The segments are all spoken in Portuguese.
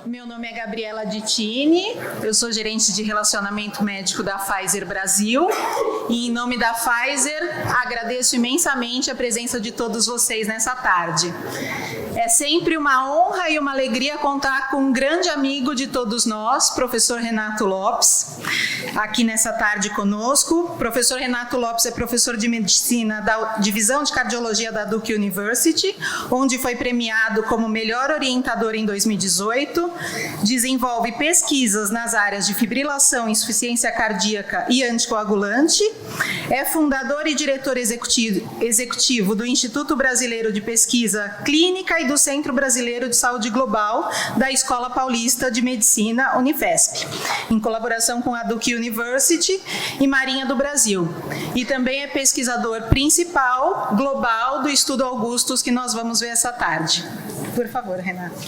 Meu nome é Gabriela Dittini, eu sou gerente de relacionamento médico da Pfizer Brasil e, em nome da Pfizer, agradeço imensamente a presença de todos vocês nessa tarde. É sempre uma honra e uma alegria contar com um grande amigo de todos nós, professor Renato Lopes, aqui nessa tarde conosco. Professor Renato Lopes é professor de medicina da Divisão de Cardiologia da Duke University, onde foi premiado como melhor orientador em 2018, desenvolve pesquisas nas áreas de fibrilação, insuficiência cardíaca e anticoagulante, é fundador e diretor executivo do Instituto Brasileiro de Pesquisa Clínica e do Centro Brasileiro de Saúde Global da Escola Paulista de Medicina, Unifesp, em colaboração com a Duke University e Marinha do Brasil. E também é pesquisador principal global do Estudo Augustus, que nós vamos ver essa tarde. Por favor, Renato.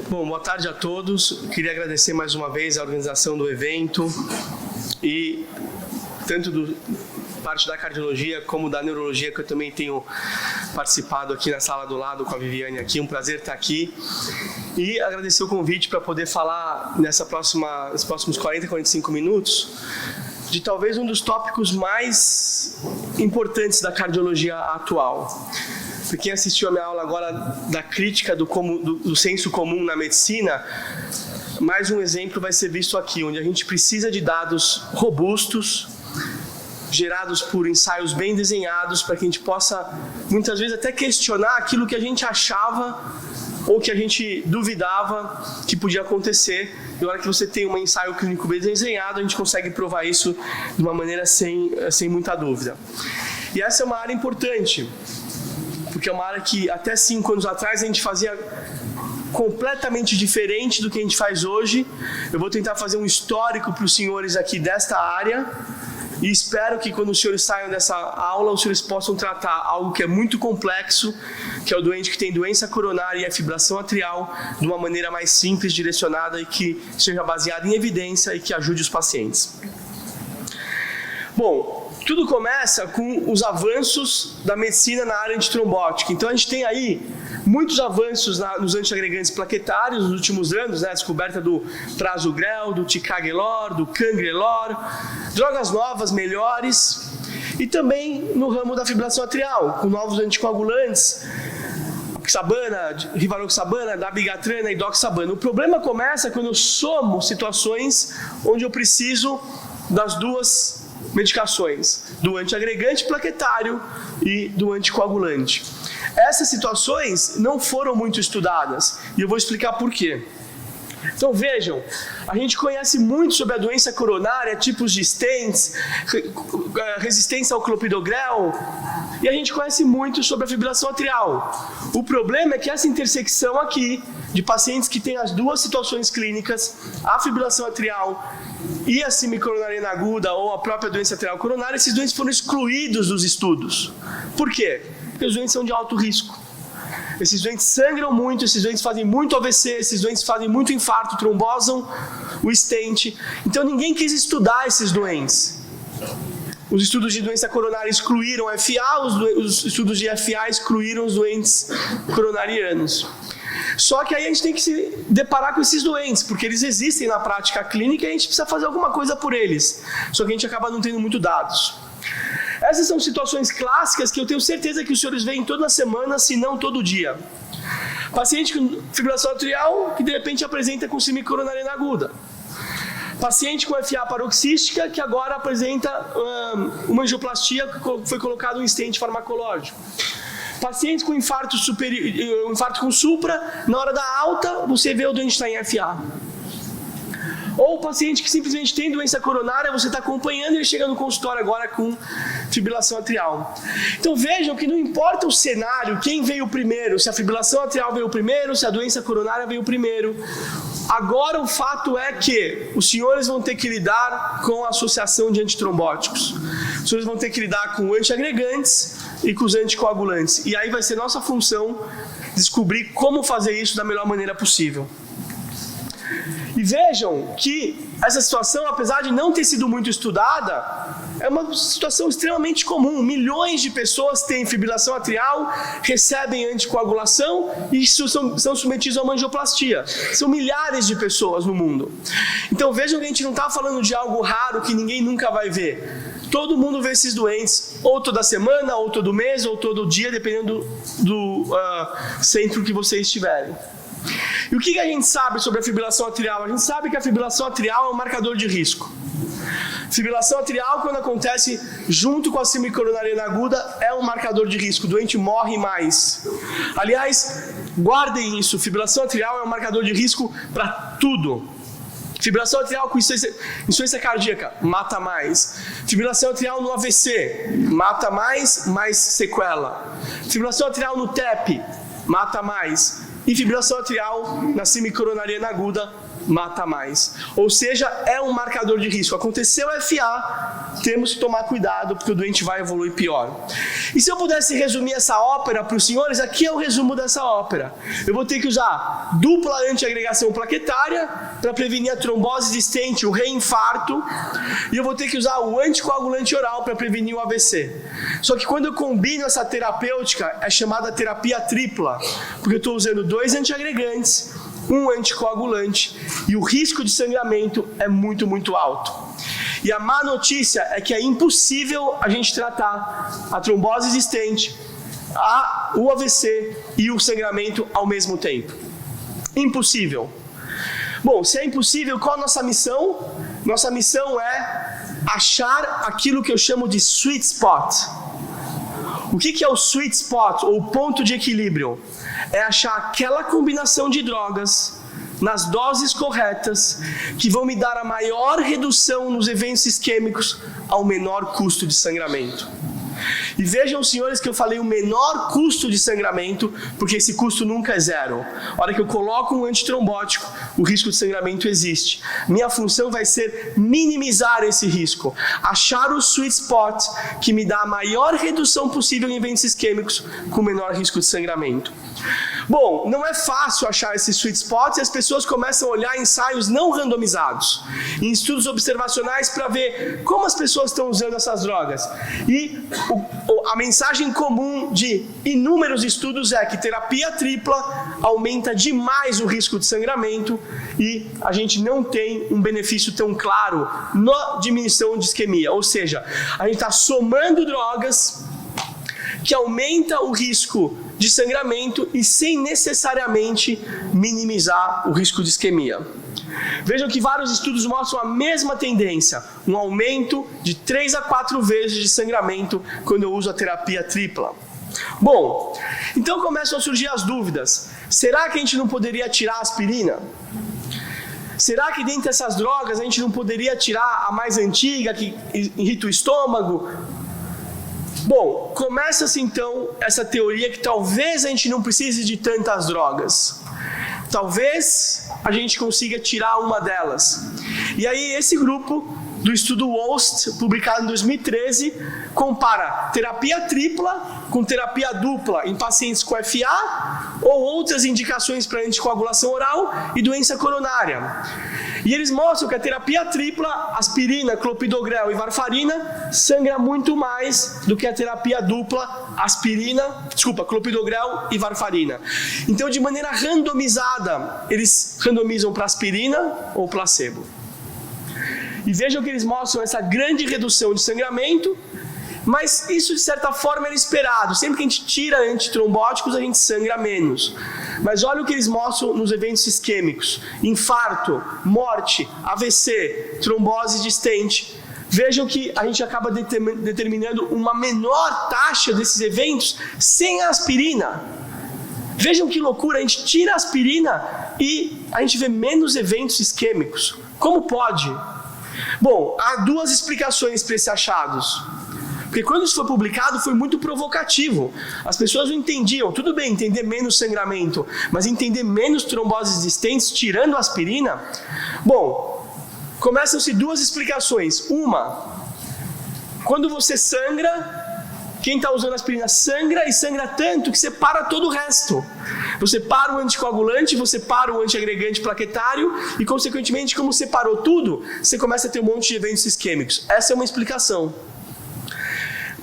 Bom, boa tarde a todos. Queria agradecer mais uma vez a organização do evento e tanto parte da cardiologia como da neurologia, que eu também tenho participado aqui na sala do lado com a Viviane aqui. Um prazer estar aqui e agradecer o convite para poder falar nesses próximos 40, 45 minutos de talvez um dos tópicos mais importantes da cardiologia atual. Para quem assistiu a minha aula agora da crítica do senso comum na medicina, mais um exemplo vai ser visto aqui, onde a gente precisa de dados robustos, gerados por ensaios bem desenhados, para que a gente possa, muitas vezes, até questionar aquilo que a gente achava ou que a gente duvidava que podia acontecer. E na hora que você tem um ensaio clínico bem desenhado, a gente consegue provar isso de uma maneira sem muita dúvida. E essa é uma área importante, porque é uma área que até 5 anos atrás a gente fazia completamente diferente do que a gente faz hoje. Eu vou tentar fazer um histórico para os senhores aqui desta área e espero que quando os senhores saiam dessa aula, os senhores possam tratar algo que é muito complexo, que é o doente que tem doença coronária e a fibrilação atrial, de uma maneira mais simples, direcionada e que seja baseada em evidência e que ajude os pacientes. Bom, tudo começa com os avanços da medicina na área antitrombótica. Então a gente tem aí muitos avanços nos antiagregantes plaquetários nos últimos anos, né? A descoberta do Prasugrel, do Ticagrelor, do Cangrelor, drogas novas, melhores, e também no ramo da fibrilação atrial, com novos anticoagulantes, rivaroxabana, dabigatrana e doxabana. O problema começa quando eu somo situações onde eu preciso das duas medicações, do antiagregante plaquetário e do anticoagulante. Essas situações não foram muito estudadas e eu vou explicar por quê. Então vejam, a gente conhece muito sobre a doença coronária, tipos de stents, resistência ao clopidogrel, e a gente conhece muito sobre a fibrilação atrial. O problema é que essa intersecção aqui, de pacientes que têm as duas situações clínicas, a fibrilação atrial e a semicoronariana aguda ou a própria doença atrial coronária, esses doentes foram excluídos dos estudos. Por quê? Porque os doentes são de alto risco. Esses doentes sangram muito, esses doentes fazem muito AVC, esses doentes fazem muito infarto, trombosam o stent. Então ninguém quis estudar esses doentes. Os estudos de doença coronária excluíram FA, os estudos de FA excluíram os doentes coronarianos. Só que aí a gente tem que se deparar com esses doentes, porque eles existem na prática clínica e a gente precisa fazer alguma coisa por eles. Só que a gente acaba não tendo muito dados. Essas são situações clássicas que eu tenho certeza que os senhores veem toda semana, se não todo dia. Paciente com fibrilação atrial que de repente apresenta com semicoronariana aguda. Paciente com FA paroxística que agora apresenta uma angioplastia que foi colocado um stent farmacológico. Paciente com infarto com supra, na hora da alta você vê o doente está em FA. Ou o paciente que simplesmente tem doença coronária, você está acompanhando e ele chega no consultório agora com fibrilação atrial. Então vejam que não importa o cenário, quem veio primeiro, se a fibrilação atrial veio primeiro, se a doença coronária veio primeiro. Agora o fato é que os senhores vão ter que lidar com a associação de antitrombóticos. Os senhores vão ter que lidar com antiagregantes e com os anticoagulantes. E aí vai ser nossa função descobrir como fazer isso da melhor maneira possível. E vejam que essa situação, apesar de não ter sido muito estudada, é uma situação extremamente comum. Milhões de pessoas têm fibrilação atrial, recebem anticoagulação e são submetidos a uma angioplastia. São milhares de pessoas no mundo. Então vejam que a gente não está falando de algo raro que ninguém nunca vai ver. Todo mundo vê esses doentes, ou toda semana, ou todo mês, ou todo dia, dependendo do centro que vocês estiverem. E o que a gente sabe sobre a fibrilação atrial? A gente sabe que a fibrilação atrial é um marcador de risco. Fibrilação atrial, quando acontece junto com a síndrome coronariana aguda, é um marcador de risco. O doente morre mais. Aliás, guardem isso. Fibrilação atrial é um marcador de risco para tudo. Fibrilação atrial com insuficiência cardíaca, mata mais. Fibrilação atrial no AVC, mata mais sequela. Fibrilação atrial no TEP, mata mais. E fibrilação atrial na síndrome coronariana aguda, mata mais. Ou seja, é um marcador de risco. Aconteceu FA, temos que tomar cuidado porque o doente vai evoluir pior. E se eu pudesse resumir essa ópera para os senhores, aqui é o resumo dessa ópera. Eu vou ter que usar dupla antiagregação plaquetária para prevenir a trombose existente, o reinfarto, e eu vou ter que usar o anticoagulante oral para prevenir o AVC. Só que quando eu combino essa terapêutica, é chamada terapia tripla, porque eu estou usando 2 antiagregantes, um anticoagulante, e o risco de sangramento é muito, muito alto. E a má notícia é que é impossível a gente tratar a trombose existente, o AVC e o sangramento ao mesmo tempo. Impossível. Bom, se é impossível, qual a nossa missão? Nossa missão é achar aquilo que eu chamo de sweet spot. O que é o sweet spot, ou ponto de equilíbrio? É achar aquela combinação de drogas nas doses corretas que vão me dar a maior redução nos eventos isquêmicos ao menor custo de sangramento. E vejam, senhores, que eu falei o menor custo de sangramento, porque esse custo nunca é zero. A hora que eu coloco um antitrombótico, o risco de sangramento existe. Minha função vai ser minimizar esse risco, achar o sweet spot que me dá a maior redução possível em eventos isquêmicos com o menor risco de sangramento. Bom, não é fácil achar esses sweet spots e as pessoas começam a olhar ensaios não randomizados, em estudos observacionais para ver como as pessoas estão usando essas drogas. E a mensagem comum de inúmeros estudos é que terapia tripla aumenta demais o risco de sangramento e a gente não tem um benefício tão claro na diminuição de isquemia. Ou seja, a gente está somando drogas que aumenta o risco de sangramento e sem necessariamente minimizar o risco de isquemia. Vejam que vários estudos mostram a mesma tendência, um aumento de 3 a 4 vezes de sangramento quando eu uso a terapia tripla. Bom, então começam a surgir as dúvidas. Será que a gente não poderia tirar a aspirina? Será que dentre essas drogas a gente não poderia tirar a mais antiga, que irrita o estômago? Bom, começa-se então essa teoria que talvez a gente não precise de tantas drogas. Talvez a gente consiga tirar uma delas. E aí esse grupo do estudo WOST, publicado em 2013, compara terapia tripla com terapia dupla em pacientes com FA ou outras indicações para anticoagulação oral e doença coronária. E eles mostram que a terapia tripla, aspirina, clopidogrel e varfarina, sangra muito mais do que a terapia dupla, clopidogrel e varfarina. Então, de maneira randomizada, eles randomizam para aspirina ou placebo. E vejam que eles mostram essa grande redução de sangramento, mas isso de certa forma era esperado. Sempre que a gente tira antitrombóticos, a gente sangra menos. Mas olha o que eles mostram nos eventos isquêmicos: infarto, morte, AVC, trombose distente. Vejam que a gente acaba determinando uma menor taxa desses eventos sem a aspirina. Vejam que loucura, a gente tira a aspirina e a gente vê menos eventos isquêmicos. Como pode? Bom, há duas explicações para esses achados. Porque quando isso foi publicado foi muito provocativo. As pessoas não entendiam. Tudo bem, entender menos sangramento, mas entender menos tromboses existentes tirando a aspirina? Bom, começam-se duas explicações. Uma, quando você sangra, quem está usando aspirina sangra e sangra tanto que separa todo o resto. Você para o anticoagulante, você para o antiagregante plaquetário e, consequentemente, como você parou tudo, você começa a ter um monte de eventos isquêmicos. Essa é uma explicação.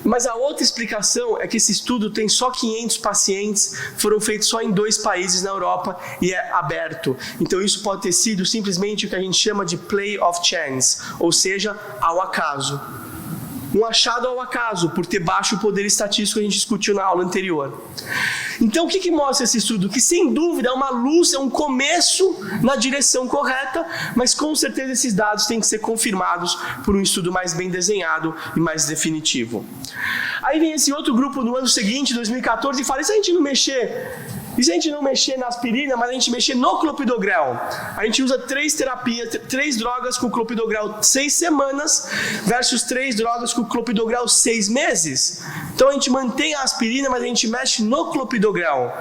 Mas a outra explicação é que esse estudo tem só 500 pacientes, foram feitos só em 2 países na Europa e é aberto. Então isso pode ter sido simplesmente o que a gente chama de play of chance, ou seja, ao acaso. Um achado ao acaso, por ter baixo poder estatístico, a gente discutiu na aula anterior. Então, o que mostra esse estudo? Que, sem dúvida, é uma luz, é um começo na direção correta, mas, com certeza, esses dados têm que ser confirmados por um estudo mais bem desenhado e mais definitivo. Aí vem esse outro grupo no ano seguinte, 2014, e fala, e se a gente não mexer? E se a gente não mexer na aspirina, mas a gente mexer no clopidogrel? A gente usa 3 terapias, 3 drogas com clopidogrel 6 semanas versus 3 drogas com clopidogrel 6 meses. Então a gente mantém a aspirina, mas a gente mexe no clopidogrel.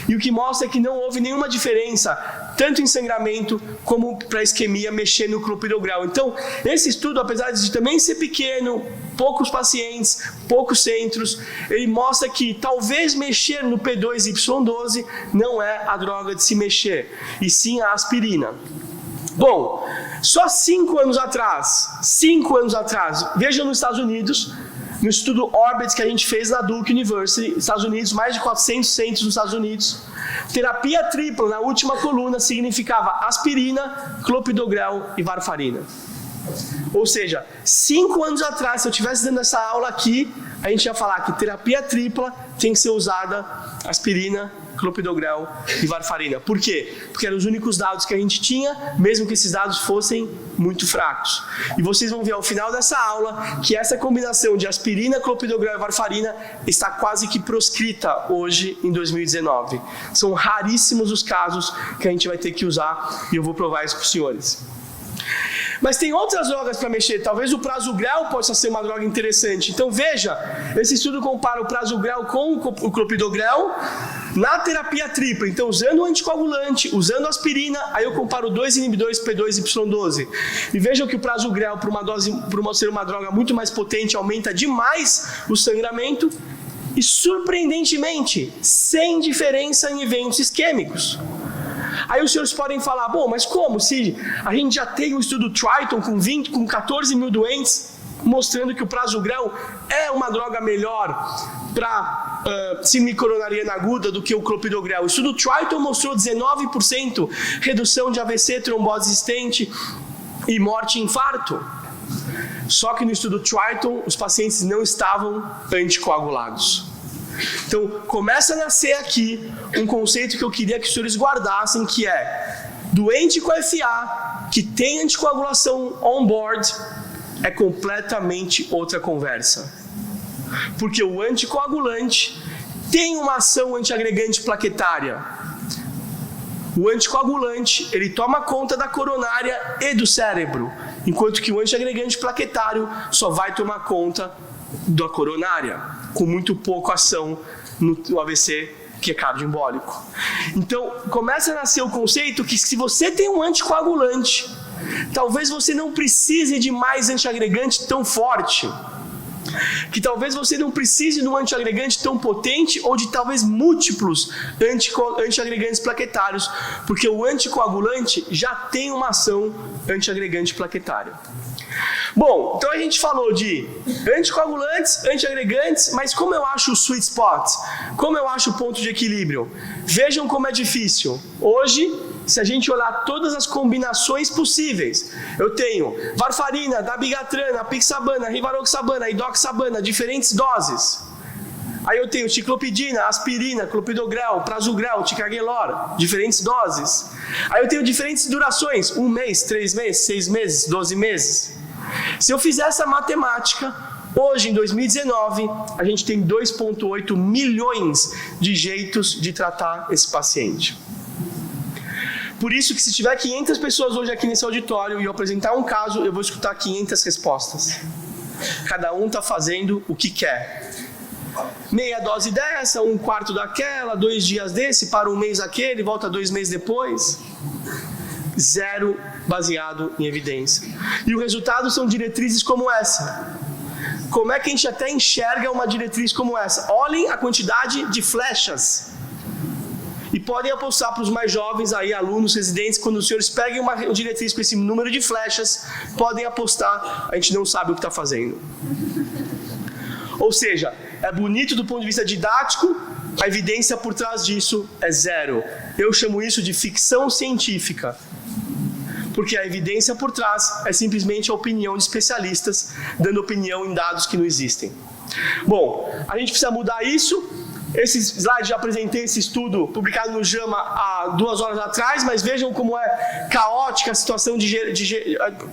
E o que mostra é que não houve nenhuma diferença, tanto em sangramento como para isquemia, mexer no clopidogrel. Então, esse estudo, apesar de também ser pequeno, poucos pacientes, poucos centros, ele mostra que talvez mexer no P2Y12 não é a droga de se mexer, e sim a aspirina. Bom, só 5 anos atrás, vejam nos Estados Unidos, no estudo Orbit que a gente fez na Duke University, Estados Unidos, mais de 400 centros nos Estados Unidos, terapia tripla na última coluna significava aspirina, clopidogrel e varfarina. Ou seja, 5 anos atrás, se eu estivesse dando essa aula aqui, a gente ia falar que terapia tripla tem que ser usada aspirina, clopidogrel e varfarina. Por quê? Porque eram os únicos dados que a gente tinha, mesmo que esses dados fossem muito fracos. E vocês vão ver ao final dessa aula que essa combinação de aspirina, clopidogrel e varfarina está quase que proscrita hoje em 2019. São raríssimos os casos que a gente vai ter que usar e eu vou provar isso para os senhores. Mas tem outras drogas para mexer, talvez o prasugrel possa ser uma droga interessante. Então veja, esse estudo compara o prasugrel com o clopidogrel na terapia tripla. Então usando o anticoagulante, usando aspirina, aí eu comparo 2 inibidores P2Y12. E vejam que o prasugrel, por ser uma droga muito mais potente, aumenta demais o sangramento e, surpreendentemente, sem diferença em eventos isquêmicos. Aí os senhores podem falar, bom, mas como? Se a gente já tem um estudo Triton com 14 mil doentes, mostrando que o prasugrel é uma droga melhor para síndrome coronariana aguda do que o clopidogrel. O estudo Triton mostrou 19% redução de AVC, trombose existente e morte e infarto. Só que no estudo Triton, os pacientes não estavam anticoagulados. Então, começa a nascer aqui um conceito que eu queria que os senhores guardassem, que é doente com FA, que tem anticoagulação on-board, é completamente outra conversa. Porque o anticoagulante tem uma ação antiagregante plaquetária. O anticoagulante, ele toma conta da coronária e do cérebro, enquanto que o antiagregante plaquetário só vai tomar conta da coronária, com muito pouca ação no AVC, que é cardioembólico. Então, começa a nascer o conceito que se você tem um anticoagulante, talvez você não precise de mais antiagregante tão forte, que talvez você não precise de um antiagregante tão potente ou de talvez múltiplos antiagregantes plaquetários, porque o anticoagulante já tem uma ação antiagregante plaquetária. Bom, então a gente falou de anticoagulantes, antiagregantes, mas como eu acho o sweet spot? Como eu acho o ponto de equilíbrio? Vejam como é difícil. Hoje, se a gente olhar todas as combinações possíveis, eu tenho varfarina, dabigatran, apixabana, rivaroxabana, idoxabana, diferentes doses. Aí eu tenho ciclopidina, aspirina, clopidogrel, prasugrel, ticagrelor, diferentes doses. Aí eu tenho diferentes durações, 1 mês, 3 meses, 6 meses, 12 meses. Se eu fizer essa matemática, hoje em 2019, a gente tem 2,8 milhões de jeitos de tratar esse paciente. Por isso que se tiver 500 pessoas hoje aqui nesse auditório e eu apresentar um caso, eu vou escutar 500 respostas. Cada um está fazendo o que quer. Meia dose dessa, 1/4 daquela, 2 dias desse, para 1 mês aquele, volta 2 meses depois. Zero baseado em evidência. E o resultado são diretrizes como essa. Como é que a gente até enxerga uma diretriz como essa? Olhem a quantidade de flechas. e podem apostar para os mais jovens, aí, alunos, residentes, quando os senhores peguem uma diretriz com esse número de flechas, podem apostar, a gente não sabe o que está fazendo. Ou seja, é bonito do ponto de vista didático, a evidência por trás disso é zero. Eu chamo isso de ficção científica, porque a evidência por trás é simplesmente a opinião de especialistas, dando opinião em dados que não existem. Bom, a gente precisa mudar isso. Esse slide já apresentei esse estudo publicado no JAMA há 2 horas atrás, mas vejam como é caótica a situação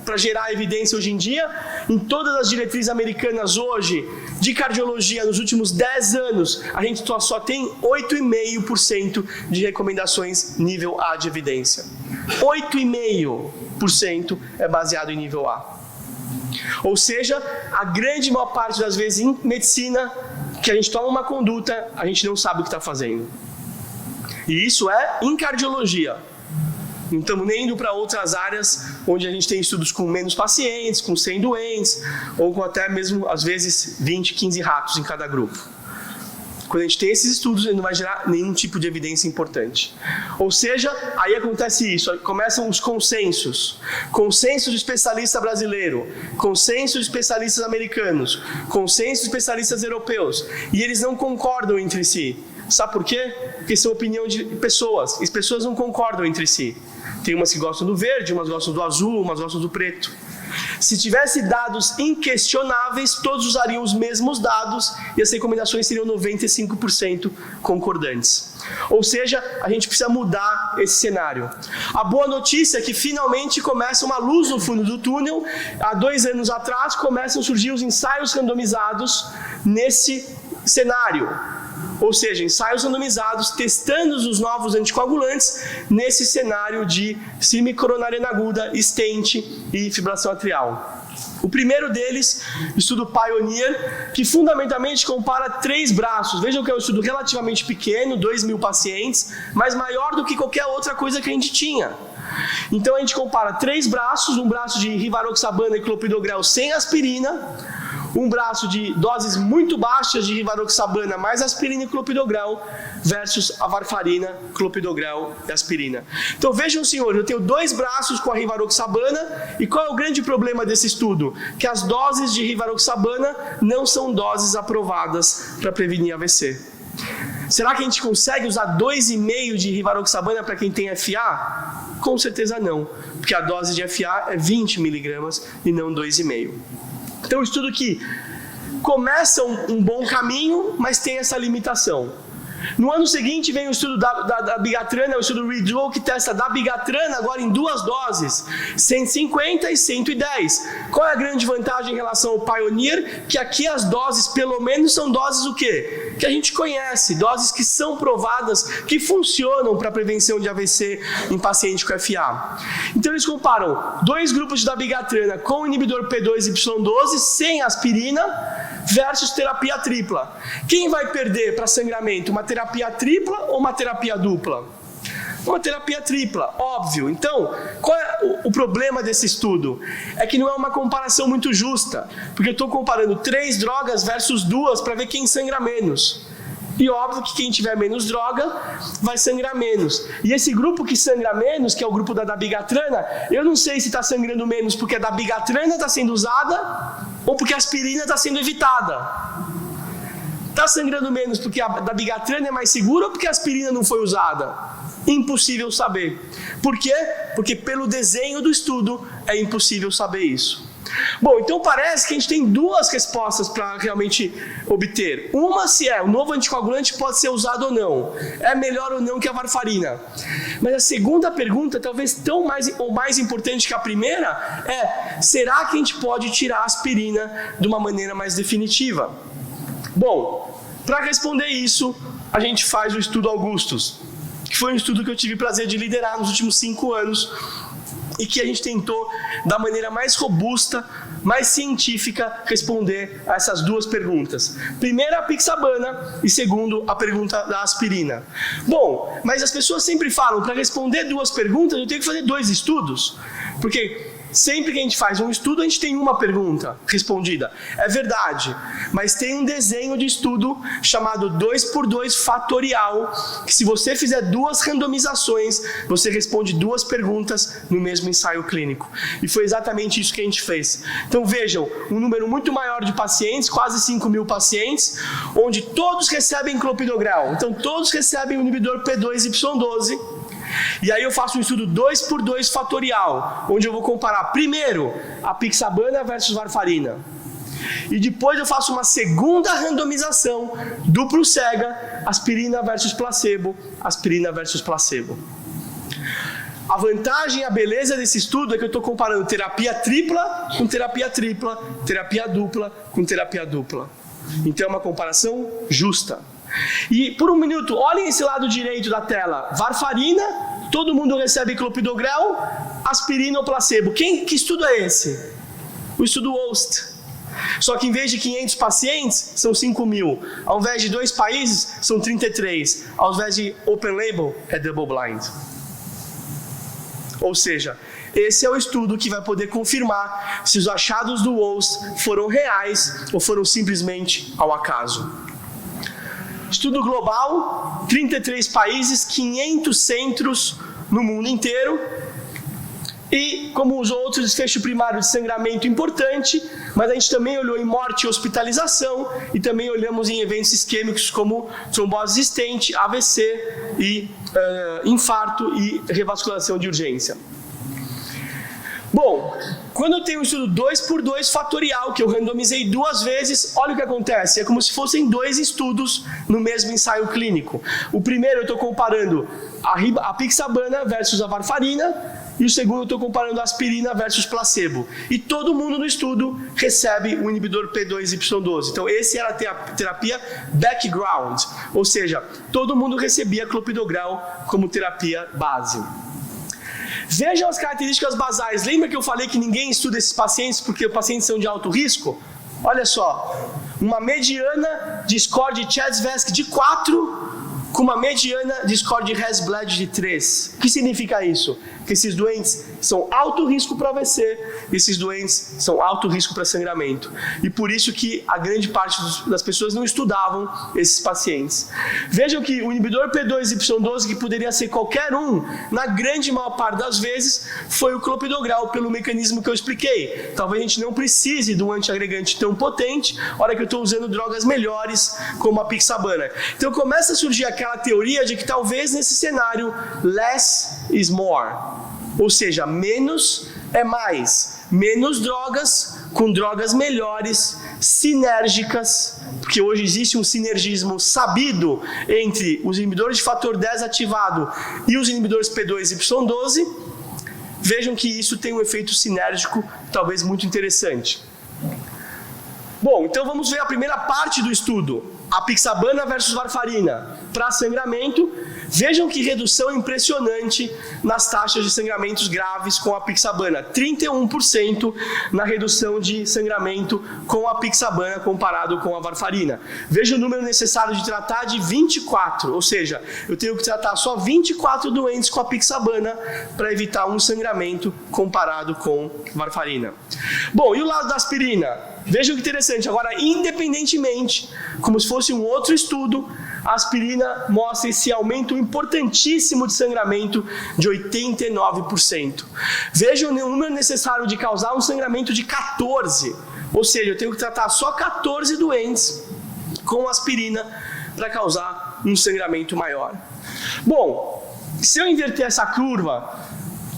para gerar evidência hoje em dia. Em todas as diretrizes americanas hoje, de cardiologia, nos últimos 10 anos, a gente só tem 8,5% de recomendações nível A de evidência. 8,5% é baseado em nível A. Ou seja, a grande maior parte das vezes em medicina, que a gente toma uma conduta, a gente não sabe o que está fazendo. E isso é em cardiologia. Não estamos nem indo para outras áreas onde a gente tem estudos com menos pacientes, com 100 doentes, ou com até mesmo, às vezes, 20, 15 ratos em cada grupo. Quando a gente tem esses estudos, ele não vai gerar nenhum tipo de evidência importante. Ou seja, aí acontece isso, começam os consensos. Consenso de especialista brasileiro, consenso de especialistas americanos, consenso de especialistas europeus. E eles não concordam entre si. Sabe por quê? Porque são opinião de pessoas. As pessoas não concordam entre si. Tem umas que gostam do verde, umas gostam do azul, umas gostam do preto. Se tivesse dados inquestionáveis, todos usariam os mesmos dados e as recomendações seriam 95% concordantes. Ou seja, a gente precisa mudar esse cenário. A boa notícia é que finalmente começa uma luz no fundo do túnel. Há 2 anos atrás começam a surgir os ensaios randomizados nesse cenário. Ou seja, ensaios randomizados testando os novos anticoagulantes nesse cenário de síndrome coronariana aguda, stent e fibrilação atrial. O primeiro deles, o estudo Pioneer, que fundamentalmente compara 3 braços. Vejam que é um estudo relativamente pequeno, 2.000 pacientes, mas maior do que qualquer outra coisa que a gente tinha. Então a gente compara 3 braços, um braço de rivaroxabana e clopidogrel sem aspirina, um braço de doses muito baixas de rivaroxabana mais aspirina e clopidogrel versus a varfarina, clopidogrel e aspirina. Então vejam, senhores, eu tenho 2 braços com a rivaroxabana e qual é o grande problema desse estudo? Que as doses de rivaroxabana não são doses aprovadas para prevenir AVC. Será que a gente consegue usar 2,5 de rivaroxabana para quem tem FA? Com certeza não, porque a dose de FA é 20 mg e não 2,5. Então, um estudo que começa um bom caminho, mas tem essa limitação. No ano seguinte vem o estudo da bigatrana, o estudo ReDual, que testa dabigatrana agora em 2 doses, 150 e 110. Qual é a grande vantagem em relação ao Pioneer? Que aqui as doses, pelo menos, são doses o quê? Que a gente conhece, doses que são provadas, que funcionam para a prevenção de AVC em paciente com FA. Então eles comparam 2 grupos de dabigatrana com inibidor P2Y12 sem aspirina versus terapia tripla. Quem vai perder para sangramento? Uma terapia tripla ou uma terapia dupla? Uma terapia tripla, óbvio. Então, qual é o problema desse estudo? É que não é uma comparação muito justa, porque eu estou comparando 3 drogas versus 2 para ver quem sangra menos. E óbvio que quem tiver menos droga vai sangrar menos. E esse grupo que sangra menos, que é o grupo da dabigatrana, eu não sei se está sangrando menos porque a dabigatrana está sendo usada ou porque a aspirina está sendo evitada. Está sangrando menos porque a dabigatrana é mais segura ou porque a aspirina não foi usada? Impossível saber. Por quê? Porque pelo desenho do estudo é impossível saber isso. Bom, então parece que a gente tem 2 respostas para realmente obter. Uma, se o novo anticoagulante pode ser usado ou não. É melhor ou não que a varfarina. Mas a segunda pergunta, talvez tão mais importante que a primeira, é: será que a gente pode tirar a aspirina de uma maneira mais definitiva? Bom, para responder isso, a gente faz o estudo Augustus, que foi um estudo que eu tive o prazer de liderar nos últimos 5 anos e que a gente tentou, da maneira mais robusta, mais científica, responder a essas 2 perguntas. Primeiro, a apixabana e segundo, a pergunta da aspirina. Bom, mas as pessoas sempre falam, para responder 2 perguntas, eu tenho que fazer 2 estudos, porque sempre que a gente faz um estudo, a gente tem uma pergunta respondida. É verdade, mas tem um desenho de estudo chamado 2x2 fatorial, que se você fizer 2 randomizações, você responde 2 perguntas no mesmo ensaio clínico. E foi exatamente isso que a gente fez. Então vejam, um número muito maior de pacientes, quase 5.000 pacientes, onde todos recebem clopidogrel. Então todos recebem o inibidor P2Y12. E aí eu faço um estudo 2x2 fatorial, onde eu vou comparar primeiro a apixabana versus varfarina. E depois eu faço uma segunda randomização, duplo cega, aspirina versus placebo, aspirina versus placebo. A vantagem e a beleza desse estudo é que eu estou comparando terapia tripla com terapia tripla, terapia dupla com terapia dupla. Então é uma comparação justa. E por um minuto, olhem esse lado direito da tela. Varfarina, todo mundo recebe clopidogrel, aspirina ou placebo. Que estudo é esse? O estudo WOST. Só que em vez de 500 pacientes, são 5.000. Ao invés de 2 países, são 33. Ao invés de open label, é double blind. Ou seja, esse é o estudo que vai poder confirmar se os achados do WOST foram reais ou foram simplesmente ao acaso. Estudo global, 33 países, 500 centros no mundo inteiro. E, como os outros, desfecho primário de sangramento importante, mas a gente também olhou em morte e hospitalização e também olhamos em eventos isquêmicos como trombose existente, AVC e infarto e revascularização de urgência. Bom, quando eu tenho um estudo 2x2 fatorial, que eu randomizei 2 vezes, olha o que acontece. É como se fossem 2 estudos no mesmo ensaio clínico. O primeiro eu estou comparando a apixabana versus a varfarina, e o segundo eu estou comparando a aspirina versus placebo. E todo mundo no estudo recebe o inibidor P2Y12. Então esse era a terapia background, ou seja, todo mundo recebia clopidogrel como terapia base. Vejam as características basais. Lembra que eu falei que ninguém estuda esses pacientes porque os pacientes são de alto risco? Olha só, uma mediana de score de CHA2DS2-VASc de 4 com uma mediana de score de Hess-Bled de 3. O que significa isso? Que esses doentes são alto risco para AVC, esses doentes são alto risco para sangramento. E por isso que a grande parte das pessoas não estudavam esses pacientes. Vejam que o inibidor P2Y12, que poderia ser qualquer um, na grande maior parte das vezes, foi o clopidogrel, pelo mecanismo que eu expliquei. Talvez a gente não precise de um antiagregante tão potente, na hora que eu estou usando drogas melhores, como a apixabana. Então começa a surgir aquela teoria de que talvez nesse cenário, less is more. Ou seja, menos é mais. Menos drogas, com drogas melhores, sinérgicas, porque hoje existe um sinergismo sabido entre os inibidores de fator 10 ativado e os inibidores P2Y12. Vejam que isso tem um efeito sinérgico, talvez muito interessante. Bom, então vamos ver a primeira parte do estudo. Apixabana versus varfarina para sangramento. Vejam que redução impressionante nas taxas de sangramentos graves com a apixabana. 31% na redução de sangramento com a apixabana comparado com a varfarina. Veja o número necessário de tratar de 24, ou seja, eu tenho que tratar só 24 doentes com a apixabana para evitar um sangramento comparado com varfarina. Bom, e o lado da aspirina? Vejam que interessante, agora independentemente, como se fosse um outro estudo, a aspirina mostra esse aumento importantíssimo de sangramento de 89%. Vejam o número necessário de causar um sangramento de 14, ou seja, eu tenho que tratar só 14 doentes com aspirina para causar um sangramento maior. Bom, se eu inverter essa curva,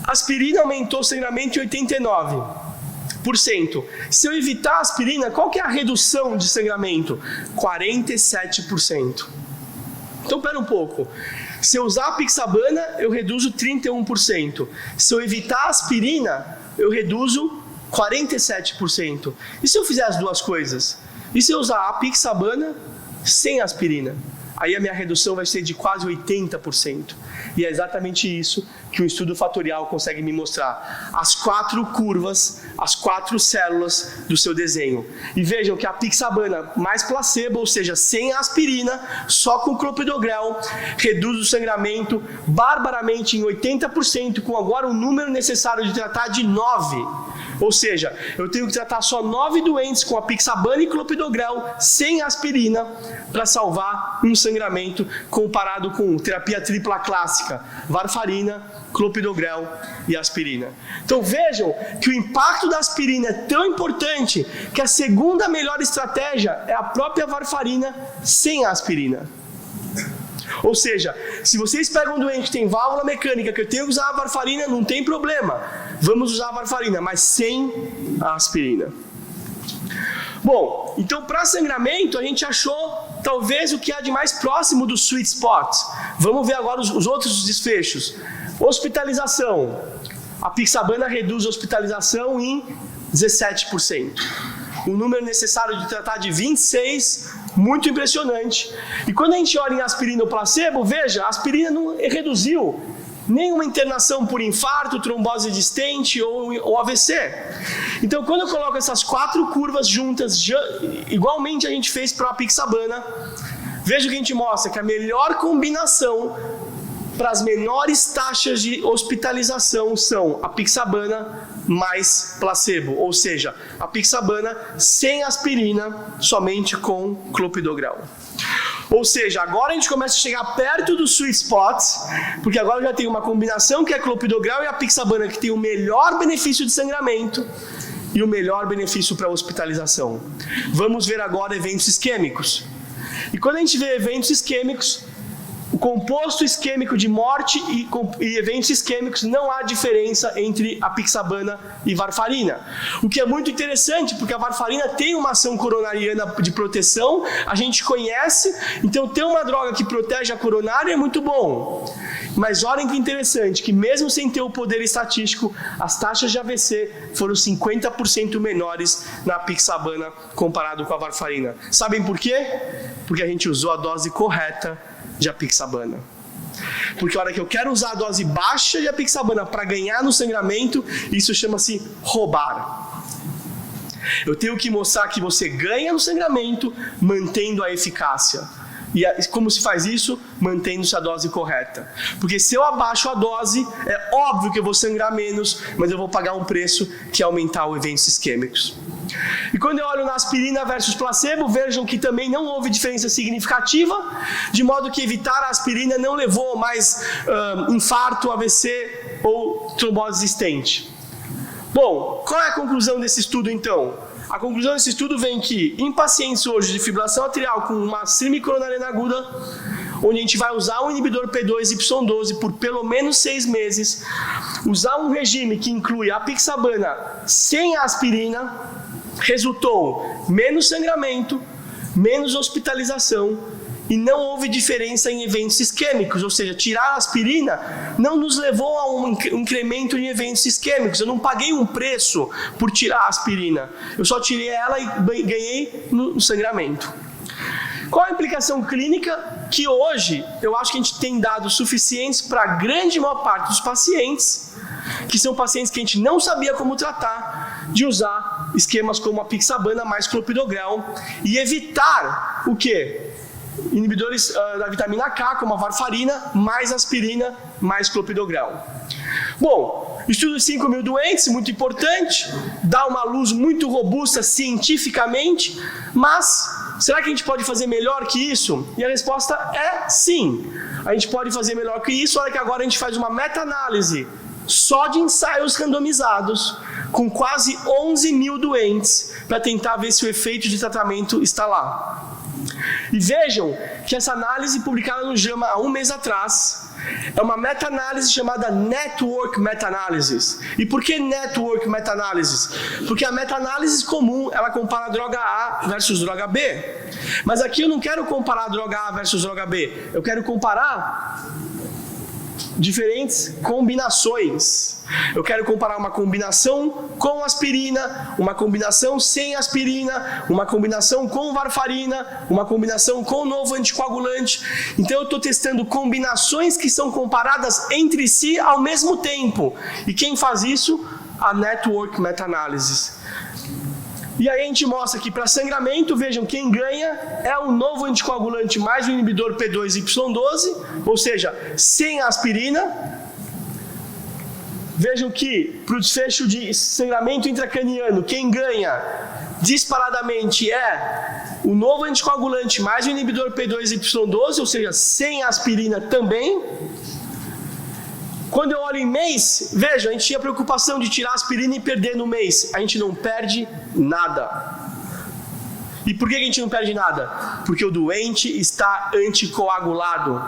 a aspirina aumentou o sangramento em 89%. Se eu evitar a aspirina, qual que é a redução de sangramento? 47%. Então, pera um pouco. Se eu usar a apixabana, eu reduzo 31%. Se eu evitar a aspirina, eu reduzo 47%. E se eu fizer as duas coisas? E se eu usar a apixabana sem aspirina? aí a minha redução vai ser de quase 80%. E é exatamente isso que o estudo fatorial consegue me mostrar. As 4 curvas, as 4 células do seu desenho. E vejam que a apixabana mais placebo, ou seja, sem aspirina, só com clopidogrel, reduz o sangramento barbaramente em 80%, com agora um número necessário de tratar de 9. Ou seja, eu tenho que tratar só 9 doentes com apixabana e clopidogrel sem aspirina para salvar um sangramento, comparado com terapia tripla clássica, varfarina, clopidogrel e aspirina. Então vejam que o impacto da aspirina é tão importante que a segunda melhor estratégia é a própria varfarina sem a aspirina. Ou seja, se vocês pegam um doente que tem válvula mecânica, que eu tenho que usar a varfarina, não tem problema. Vamos usar a varfarina, mas sem a aspirina. Bom, então para sangramento a gente achou talvez o que há de mais próximo do sweet spot. Vamos ver agora os outros desfechos. Hospitalização. A apixabana reduz a hospitalização em 17%. O número necessário de tratar de 26%, muito impressionante. E quando a gente olha em aspirina ou placebo, veja, a aspirina não reduziu nenhuma internação por infarto, trombose distente ou AVC. Então, quando eu coloco essas 4 curvas juntas, igualmente a gente fez para a apixabana, veja que a gente mostra que a melhor combinação para as menores taxas de hospitalização são apixabana mais placebo, ou seja, apixabana sem aspirina, somente com clopidogrel. Ou seja, agora a gente começa a chegar perto do sweet spot, porque agora eu já tenho uma combinação que é clopidogrel e apixabana, que tem o melhor benefício de sangramento e o melhor benefício para hospitalização. Vamos ver agora eventos isquêmicos. E quando a gente vê eventos isquêmicos, o composto isquêmico de morte e eventos isquêmicos, não há diferença entre apixabana e varfarina. O que é muito interessante, porque a varfarina tem uma ação coronariana de proteção, a gente conhece, então ter uma droga que protege a coronária é muito bom. Mas olhem que interessante, que mesmo sem ter o poder estatístico, as taxas de AVC foram 50% menores na apixabana comparado com a varfarina. Sabem por quê? Porque a gente usou a dose correta de apixabana. Porque a hora que eu quero usar a dose baixa de apixabana para ganhar no sangramento, isso chama-se roubar. Eu tenho que mostrar que você ganha no sangramento mantendo a eficácia. E como se faz isso? Mantendo-se a dose correta. Porque se eu abaixo a dose, é óbvio que eu vou sangrar menos, mas eu vou pagar um preço que é aumentar os eventos isquêmicos. E quando eu olho na aspirina versus placebo, vejam que também não houve diferença significativa, de modo que evitar a aspirina não levou mais infarto, AVC ou trombose existente. Bom, qual é a conclusão desse estudo então? A conclusão desse estudo vem que em pacientes hoje de fibrilação atrial com uma síndrome coronariana aguda, onde a gente vai usar um inibidor P2Y12 por pelo menos 6 meses, usar um regime que inclui a apixabana sem a aspirina, resultou menos sangramento, menos hospitalização e não houve diferença em eventos isquêmicos, ou seja, tirar a aspirina não nos levou a um incremento em eventos isquêmicos. Eu não paguei um preço por tirar a aspirina, eu só tirei ela e ganhei no sangramento. Qual a implicação clínica? Que hoje eu acho que a gente tem dados suficientes para a grande maior parte dos pacientes, que são pacientes que a gente não sabia como tratar, de usar esquemas como a apixabana mais clopidogrel e evitar o quê? Inibidores da vitamina K, como a varfarina, mais aspirina, mais clopidogrel. Bom, estudo de 5.000 doentes, muito importante, dá uma luz muito robusta cientificamente, mas será que a gente pode fazer melhor que isso? E a resposta é sim. A gente pode fazer melhor que isso, olha que agora a gente faz uma meta-análise só de ensaios randomizados, com quase 11.000 doentes, para tentar ver se o efeito de tratamento está lá. E vejam que essa análise publicada no JAMA há um mês atrás é uma meta-análise chamada Network Meta-Analysis. E por que Network Meta-Analysis? Porque a meta-análise comum, ela compara a droga A versus droga B. Mas aqui eu não quero comparar a droga A versus droga B. Eu quero comparar diferentes combinações. Eu quero comparar uma combinação com aspirina, uma combinação sem aspirina, uma combinação com varfarina, uma combinação com novo anticoagulante. Então eu estou testando combinações que são comparadas entre si ao mesmo tempo. E quem faz isso? A Network Meta-Análise. E aí a gente mostra que para sangramento, vejam, quem ganha é o novo anticoagulante mais o inibidor P2Y12, ou seja, sem aspirina. Vejam que para o desfecho de sangramento intracraniano, quem ganha disparadamente é o novo anticoagulante mais o inibidor P2Y12, ou seja, sem aspirina também. Quando eu olho em mês, veja, a gente tinha preocupação de tirar a aspirina e perder no mês. A gente não perde nada. E por que a gente não perde nada? Porque o doente está anticoagulado.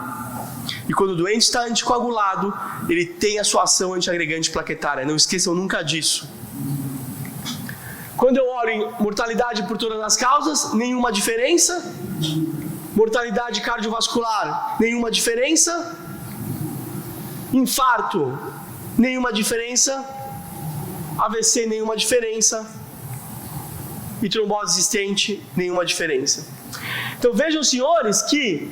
E quando o doente está anticoagulado, ele tem a sua ação antiagregante plaquetária. Não esqueçam nunca disso. Quando eu olho em mortalidade por todas as causas, nenhuma diferença. Mortalidade cardiovascular, nenhuma diferença. Infarto, nenhuma diferença. AVC, nenhuma diferença. E trombose existente, nenhuma diferença. Então vejam, senhores, que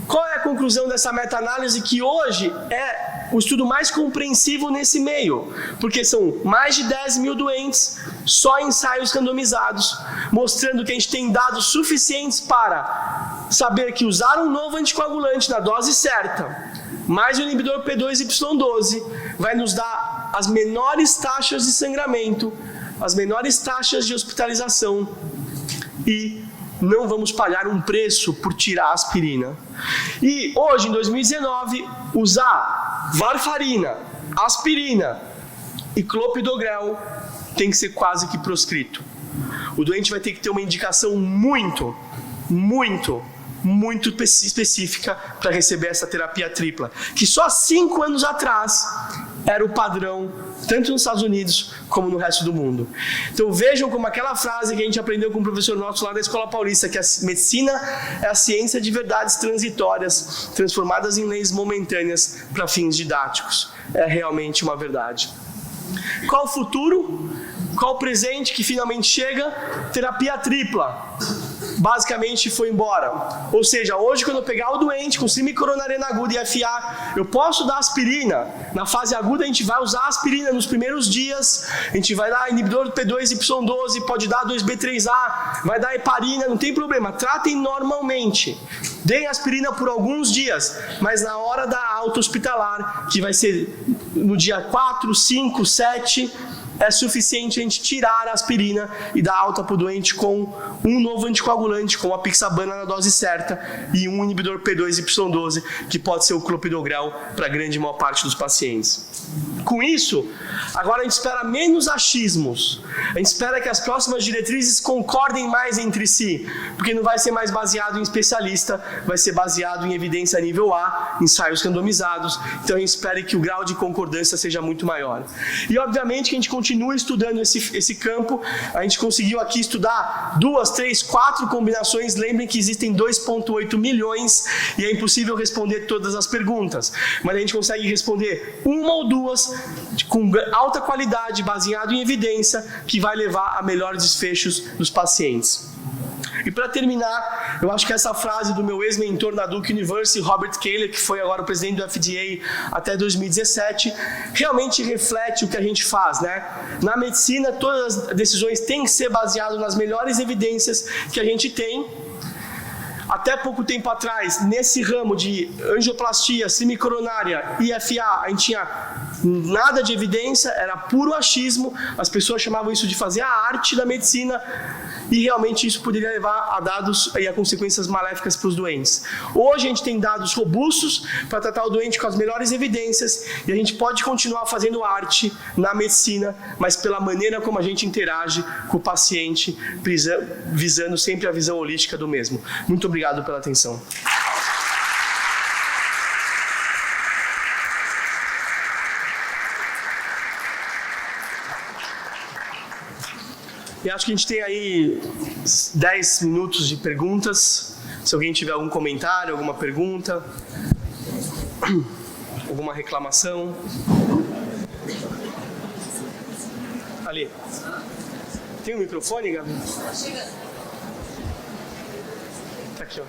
qual é a conclusão dessa meta-análise? Que hoje é o estudo mais compreensivo nesse meio, porque são mais de 10 mil doentes, só ensaios randomizados, mostrando que a gente tem dados suficientes para saber que usar um novo anticoagulante na dose certa, mais o inibidor P2Y12, vai nos dar as menores taxas de sangramento, as menores taxas de hospitalização e não vamos pagar um preço por tirar a aspirina. E hoje, em 2019, usar varfarina, aspirina e clopidogrel tem que ser quase que proscrito. O doente vai ter que ter uma indicação muito específica para receber essa terapia tripla, que só 5 anos atrás era o padrão, tanto nos Estados Unidos como no resto do mundo. Então vejam como aquela frase que a gente aprendeu com um professor nosso lá da Escola Paulista, que a medicina é a ciência de verdades transitórias, transformadas em leis momentâneas para fins didáticos. É realmente uma verdade. Qual o futuro? Qual o presente que finalmente chega? Terapia tripla. Basicamente foi embora. Ou seja, hoje quando eu pegar o doente com síndrome coronariana aguda e FA, eu posso dar aspirina. Na fase aguda a gente vai usar aspirina nos primeiros dias, a gente vai dar inibidor P2Y12, pode dar 2B3A, vai dar heparina, não tem problema, tratem normalmente. Deem aspirina por alguns dias, mas na hora da alta hospitalar, que vai ser no dia 4, 5, 7, é suficiente a gente tirar a aspirina e dar alta para o doente com um novo anticoagulante, com a pixabana na dose certa e um inibidor P2Y12, que pode ser o clopidogrel para a grande maior parte dos pacientes. Com isso, agora a gente espera menos achismos, a gente espera que as próximas diretrizes concordem mais entre si, porque não vai ser mais baseado em especialista, vai ser baseado em evidência nível A, ensaios randomizados, então a gente espera que o grau de concordância seja muito maior. E obviamente que a gente continua estudando esse campo, a gente conseguiu aqui estudar 2, 3, 4 combinações, lembrem que existem 2,8 milhões e é impossível responder todas as perguntas, mas a gente consegue responder uma ou duas com alta qualidade, baseado em evidência, que vai levar a melhores desfechos dos pacientes. E para terminar, eu acho que essa frase do meu ex-mentor na Duke University, Robert Kaler, que foi agora o presidente do FDA até 2017, realmente reflete o que a gente faz, né? Na medicina, todas as decisões têm que ser baseadas nas melhores evidências que a gente tem. Até pouco tempo atrás, nesse ramo de angioplastia, síndrome coronária e FA, a gente tinha nada de evidência, era puro achismo, as pessoas chamavam isso de fazer a arte da medicina, e realmente isso poderia levar a dados e a consequências maléficas para os doentes. Hoje a gente tem dados robustos para tratar o doente com as melhores evidências, e a gente pode continuar fazendo arte na medicina, mas pela maneira como a gente interage com o paciente, visando sempre a visão holística do mesmo. Muito obrigado pela atenção. E acho que a gente tem aí 10 minutos de perguntas. Se alguém tiver algum comentário, alguma pergunta. Alguma reclamação? Ali. Tem um microfone, Gabi? Tá aqui, ó.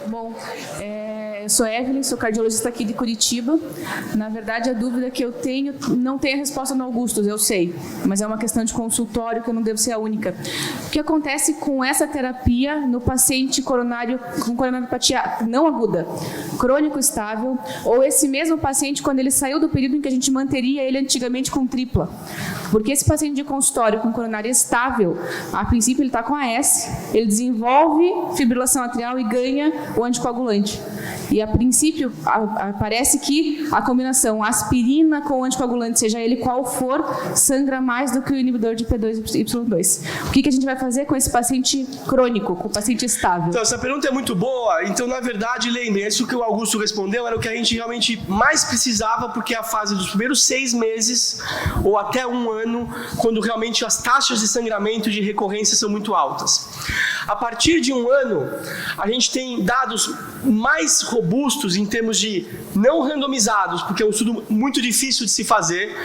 Bom, eu sou Evelyn, sou cardiologista aqui de Curitiba. Na verdade, a dúvida que eu tenho, não tem a resposta no Augustus, eu sei, mas é uma questão de consultório que eu não devo ser a única. O que acontece com essa terapia no paciente coronário com coronariopatia não aguda, crônico estável, ou esse mesmo paciente quando ele saiu do período em que a gente manteria ele antigamente com tripla? Porque esse paciente de consultório com coronária estável, a princípio ele está com AS, ele desenvolve fibrilação atrial e ganha o anticoagulante. E a princípio parece que a combinação aspirina com anticoagulante, seja ele qual for, sangra mais do que o inibidor de P2Y2. O que a gente vai fazer com esse paciente crônico, com o paciente estável? Então, essa pergunta é muito boa. Então, na verdade, lembrem, isso que o Augusto respondeu era o que a gente realmente mais precisava, porque é a fase dos primeiros 6 meses ou até 1 ano, quando realmente as taxas de sangramento de recorrência são muito altas. A partir de 1 ano, a gente tem dados mais robustos em termos de não randomizados, porque é um estudo muito difícil de se fazer,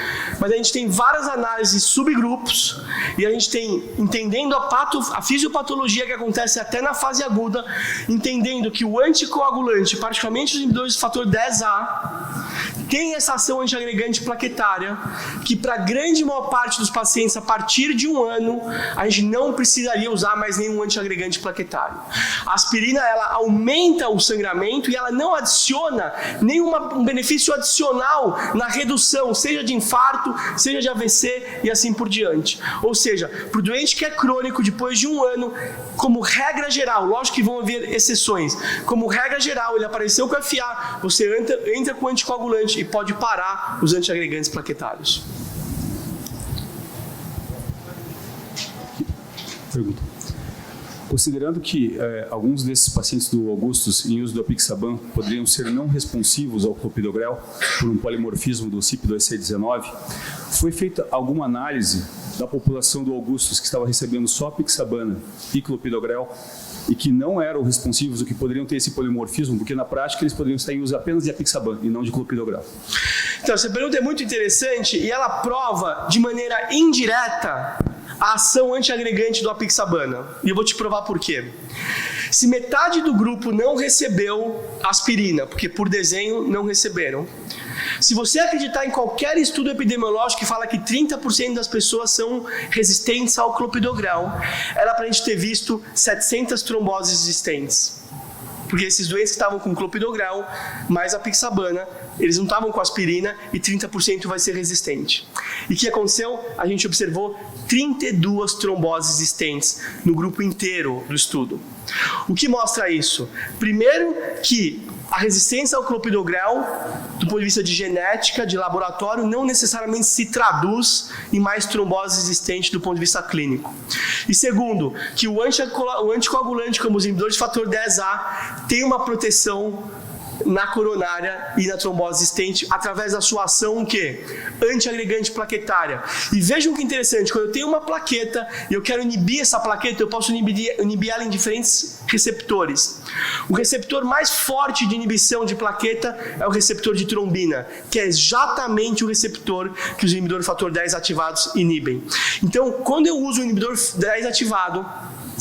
mas a gente tem várias análises subgrupos e a gente tem, entendendo a fisiopatologia que acontece até na fase aguda, entendendo que o anticoagulante, particularmente os inibidores do fator 10A, tem essa ação antiagregante plaquetária, que para a grande maior parte dos pacientes, a partir de 1 ano, a gente não precisaria usar mais nenhum antiagregante plaquetário. A aspirina, ela aumenta o sangramento e ela não adiciona nenhum benefício adicional na redução, seja de infarto, seja de AVC e assim por diante. Ou seja, para o doente que é crônico, depois de 1 ano, como regra geral, lógico que vão haver exceções, como regra geral, ele apareceu com FA, você entra com anticoagulante e pode parar os antiagregantes plaquetários. Pergunta. Considerando que alguns desses pacientes do Augustus em uso do apixaban poderiam ser não responsivos ao clopidogrel por um polimorfismo do CYP2C19, foi feita alguma análise da população do Augustus que estava recebendo só apixabana e clopidogrel e que não eram responsivos ou que poderiam ter esse polimorfismo, porque na prática eles poderiam estar em uso apenas de apixaban e não de clopidogrel? Então, essa pergunta é muito interessante e ela prova de maneira indireta a ação antiagregante do apixabana. E eu vou te provar por quê. Se metade do grupo não recebeu aspirina, porque por desenho não receberam, se você acreditar em qualquer estudo epidemiológico que fala que 30% das pessoas são resistentes ao clopidogrel, era para a gente ter visto 700 tromboses existentes. Porque esses doentes que estavam com clopidogrel mais apixabana, eles não estavam com aspirina e 30% vai ser resistente. E o que aconteceu? A gente observou 32 tromboses existentes no grupo inteiro do estudo. O que mostra isso? Primeiro que a resistência ao clopidogrel, do ponto de vista de genética, de laboratório, não necessariamente se traduz em mais trombose existente do ponto de vista clínico. E segundo, que o anticoagulante, como os inibidores de fator 10A, tem uma proteção na coronária e na trombose existente através da sua ação o quê? Antiagregante plaquetária. E vejam que interessante, quando eu tenho uma plaqueta e eu quero inibir essa plaqueta, eu posso inibir ela em diferentes receptores. O receptor mais forte de inibição de plaqueta é o receptor de trombina, que é exatamente o receptor que os inibidores do fator 10 ativados inibem. Então, quando eu uso o inibidor 10 ativado,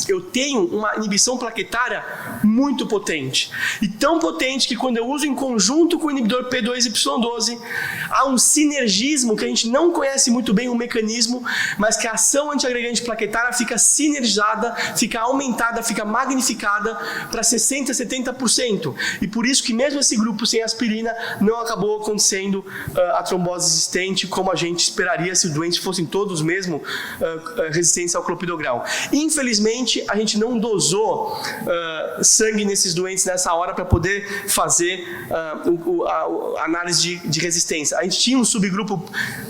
eu tenho uma inibição plaquetária muito potente. E tão potente que quando eu uso em conjunto com o inibidor P2Y12, há um sinergismo que a gente não conhece muito bem o mecanismo, mas que a ação antiagregante plaquetária fica sinergizada, fica aumentada, fica magnificada para 60%, 70%. E por isso que mesmo esse grupo sem aspirina não acabou acontecendo a trombose existente como a gente esperaria se os doentes fossem todos mesmo resistentes ao clopidogrel. Infelizmente, infelizmente, a gente não dosou sangue nesses doentes nessa hora para poder fazer a análise de resistência. A gente tinha um subgrupo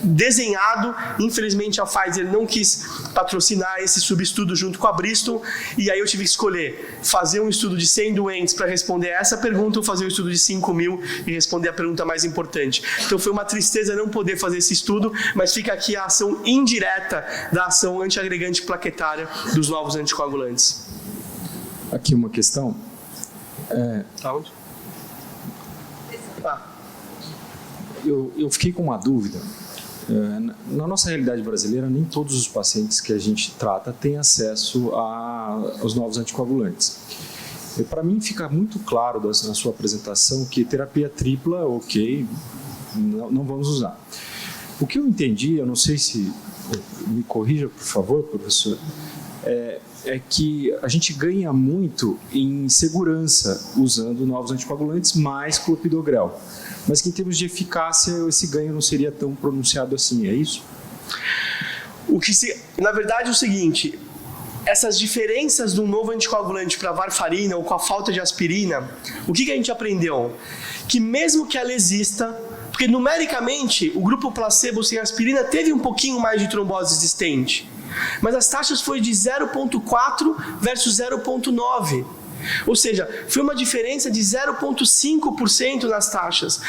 desenhado, infelizmente a Pfizer não quis patrocinar esse subestudo junto com a Bristol, e aí eu tive que escolher fazer um estudo de 100 doentes para responder essa pergunta ou fazer um estudo de 5.000 e responder a pergunta mais importante. Então foi uma tristeza não poder fazer esse estudo, mas fica aqui a ação indireta da ação antiagregante plaquetária dos novos anticoagulantes. Aqui uma questão. Tá onde? Eu fiquei com uma dúvida. Na nossa realidade brasileira, nem todos os pacientes que a gente trata têm acesso aos novos anticoagulantes. Para mim, fica muito claro na sua apresentação que terapia tripla, ok, não vamos usar. O que eu entendi, eu não sei se... Me corrija, por favor, professor, é que a gente ganha muito em segurança usando novos anticoagulantes mais clopidogrel, mas que em termos de eficácia esse ganho não seria tão pronunciado assim, é isso? Na verdade é o seguinte, essas diferenças do novo anticoagulante para varfarina ou com a falta de aspirina, o que a gente aprendeu? Que mesmo que ela exista, porque numericamente o grupo placebo sem aspirina teve um pouquinho mais de trombose existente, mas as taxas foi de 0,4 versus 0,9. Ou seja, foi uma diferença de 0,5% nas taxas,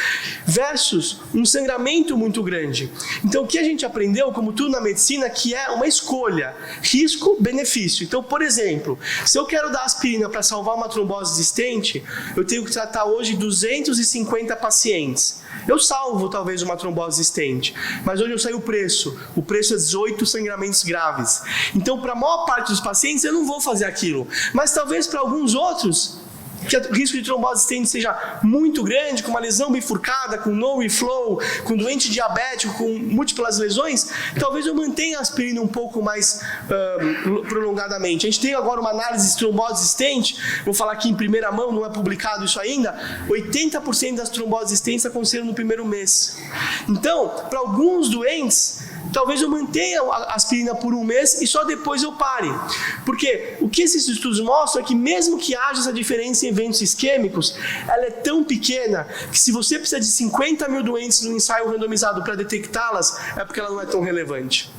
versus um sangramento muito grande. Então, o que a gente aprendeu, como tudo na medicina, que é uma escolha, risco-benefício. Então, por exemplo, se eu quero dar aspirina para salvar uma trombose existente, eu tenho que tratar hoje 250 pacientes. Eu salvo talvez uma trombose existente, mas hoje eu sei o preço é 18 sangramentos graves. Então, para a maior parte dos pacientes, eu não vou fazer aquilo, mas talvez para alguns outros, que o risco de trombose existente seja muito grande, com uma lesão bifurcada, com no reflow, com doente diabético, com múltiplas lesões, talvez eu mantenha a aspirina um pouco mais prolongadamente. A gente tem agora uma análise de trombose existente, vou falar aqui em primeira mão, não é publicado isso ainda, 80% das tromboses existentes aconteceram no primeiro mês. Então, para alguns doentes, talvez eu mantenha a aspirina por um mês e só depois eu pare. Porque o que esses estudos mostram é que mesmo que haja essa diferença em eventos isquêmicos, ela é tão pequena que se você precisa de 50 mil doentes no ensaio randomizado para detectá-las, é porque ela não é tão relevante.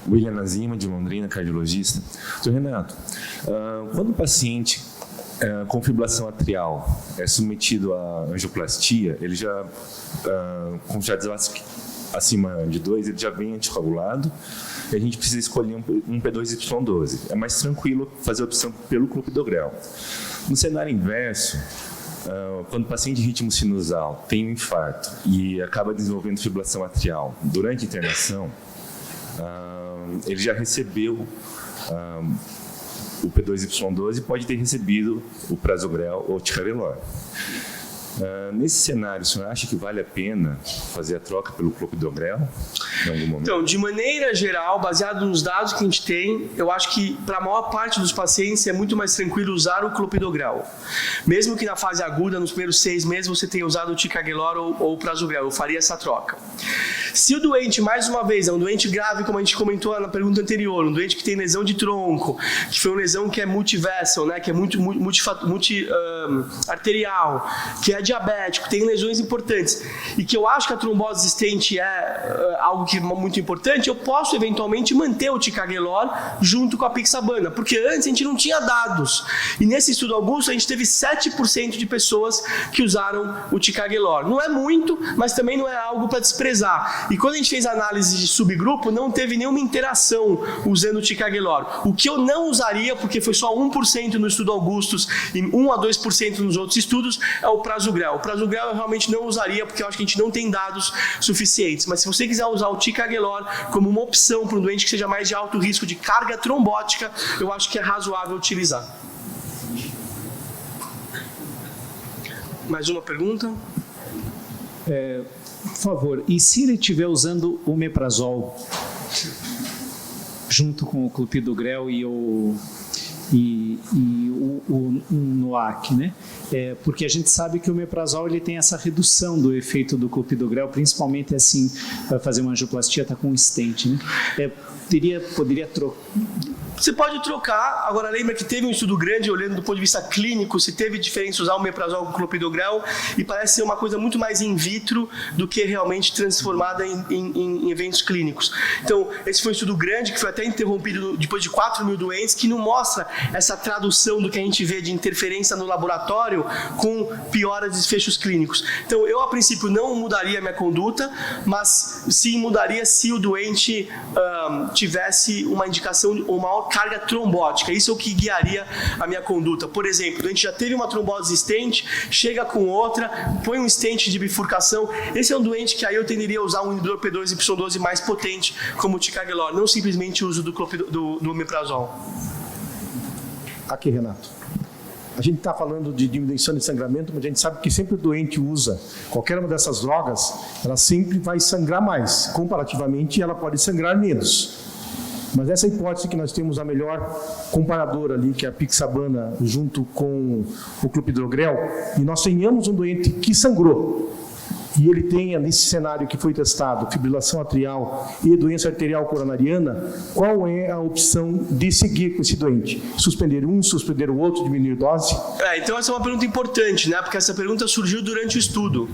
William Nazima, de Londrina, cardiologista. Sr. Renato, quando o paciente com fibrilação atrial é submetido à angioplastia, ele já, com diagnóstico acima de 2, ele já vem anticoagulado e a gente precisa escolher um P2Y12. É mais tranquilo fazer a opção pelo clopidogrel. No cenário inverso, quando o paciente de ritmo sinusal tem um infarto e acaba desenvolvendo fibrilação atrial durante a internação, ele já recebeu o P2Y12 e pode ter recebido o prasugrel ou ticagrelor. Nesse cenário, o senhor acha que vale a pena fazer a troca pelo clopidogrel em algum momento? Então, de maneira geral, baseado nos dados que a gente tem, eu acho que para a maior parte dos pacientes é muito mais tranquilo usar o clopidogrel. Mesmo que na fase aguda, nos primeiros 6 meses, você tenha usado o ticagrelor ou o prasugrel, eu faria essa troca. Se o doente, mais uma vez, é um doente grave, como a gente comentou na pergunta anterior, um doente que tem lesão de tronco, que foi uma lesão que é multivessel, né, que é arterial, que é diabético, tem lesões importantes, e que eu acho que a trombose existente é algo que é muito importante, eu posso eventualmente manter o ticagrelor junto com a apixabana, porque antes a gente não tinha dados. E nesse estudo Augusto, a gente teve 7% de pessoas que usaram o ticagrelor. Não é muito, mas também não é algo para desprezar. E quando a gente fez a análise de subgrupo, não teve nenhuma interação usando o ticagrelor. O que eu não usaria, porque foi só 1% no estudo Augustus e 1 a 2% nos outros estudos, é o prasugrel. O prasugrel eu realmente não usaria, porque eu acho que a gente não tem dados suficientes. Mas se você quiser usar o ticagrelor como uma opção para um doente que seja mais de alto risco de carga trombótica, eu acho que é razoável utilizar. Mais uma pergunta? Por favor, e se ele estiver usando o omeprazol junto com o clopidogrel e o NOAC, né? Porque a gente sabe que o omeprazol ele tem essa redução do efeito do clopidogrel, principalmente assim, para fazer uma angioplastia, está com um stent, né? Poderia trocar. Você pode trocar, agora lembra que teve um estudo grande olhando do ponto de vista clínico se teve diferença usar o omeprazol com clopidogrel e parece ser uma coisa muito mais in vitro do que realmente transformada em eventos clínicos. Então, esse foi um estudo grande que foi até interrompido depois de 4.000 doentes, que não mostra essa tradução do que a gente vê de interferência no laboratório com piora de desfechos clínicos. Então, eu a princípio não mudaria a minha conduta, mas sim mudaria se o doente tivesse uma indicação ou maior carga trombótica. Isso é o que guiaria a minha conduta. Por exemplo, a gente já teve uma trombose stent, chega com outra, põe um stent de bifurcação. Esse é um doente que aí eu tenderia a usar um inibidor P2 y 12 mais potente, como o ticagrelor, não simplesmente o uso do omeprazol. Aqui, Renato. A gente está falando de diminuição de sangramento, mas a gente sabe que sempre o doente usa qualquer uma dessas drogas, ela sempre vai sangrar mais. Comparativamente, ela pode sangrar menos. Mas essa hipótese que nós temos a melhor comparadora ali, que é a apixabana, junto com o clopidogrel, e nós tenhamos um doente que sangrou, e ele tenha, nesse cenário que foi testado, fibrilação atrial e doença arterial coronariana, qual é a opção de seguir com esse doente? Suspender um, suspender o outro, diminuir dose? Então essa é uma pergunta importante, né? Porque essa pergunta surgiu durante o estudo.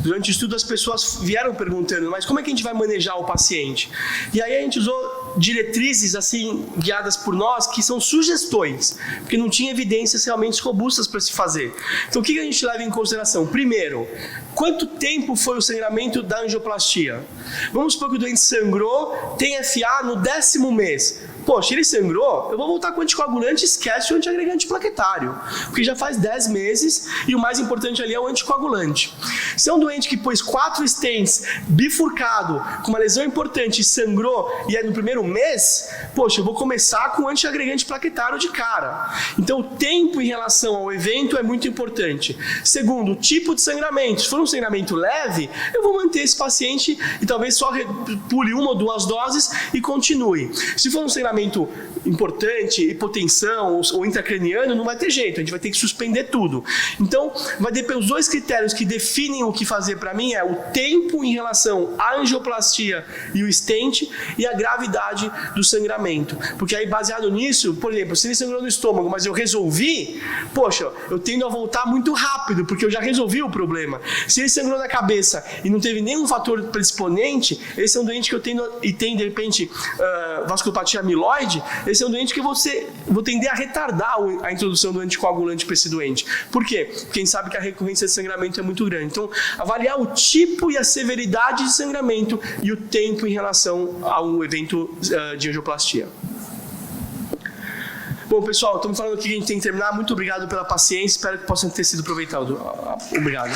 Durante o estudo as pessoas vieram perguntando, mas como é que a gente vai manejar o paciente? E aí a gente usou diretrizes assim guiadas por nós, que são sugestões, porque não tinha evidências realmente robustas para se fazer. Então o que a gente leva em consideração? Primeiro, quanto tempo foi o sangramento da angioplastia? Vamos supor que o doente sangrou, tem FA no 10º mês. Poxa, ele sangrou, eu vou voltar com o anticoagulante, esquece o antiagregante plaquetário, porque já faz 10 meses e o mais importante ali é o anticoagulante. Se é um doente que pôs 4 stents, bifurcado, com uma lesão importante e sangrou e é no primeiro mês, poxa, eu vou começar com o antiagregante plaquetário de cara. Então o tempo em relação ao evento é muito importante. Segundo, o tipo de sangramento. Se for um sangramento leve, eu vou manter esse paciente e talvez só pule 1 ou 2 doses e continue. Se for um sangramento importante, hipotensão ou intracraniano, não vai ter jeito, a gente vai ter que suspender tudo. Então, vai depender, os 2 critérios que definem o que fazer para mim é o tempo em relação à angioplastia e o stent e a gravidade do sangramento. Porque aí, baseado nisso, por exemplo, se ele sangrou no estômago, mas eu resolvi, poxa, eu tendo a voltar muito rápido, porque eu já resolvi o problema. Se ele sangrou na cabeça e não teve nenhum fator predisponente, esse é um doente que eu tendo e tem, de repente, vasculopatia amiloide, esse é um doente que vou tender a retardar a introdução do anticoagulante para esse doente. Por quê? Porque a gente sabe que a recorrência de sangramento é muito grande. Então, avaliar o tipo e a severidade de sangramento e o tempo em relação a um evento de angioplastia. Bom, pessoal, estamos falando aqui que a gente tem que terminar. Muito obrigado pela paciência. Espero que possam ter sido aproveitados. Obrigado.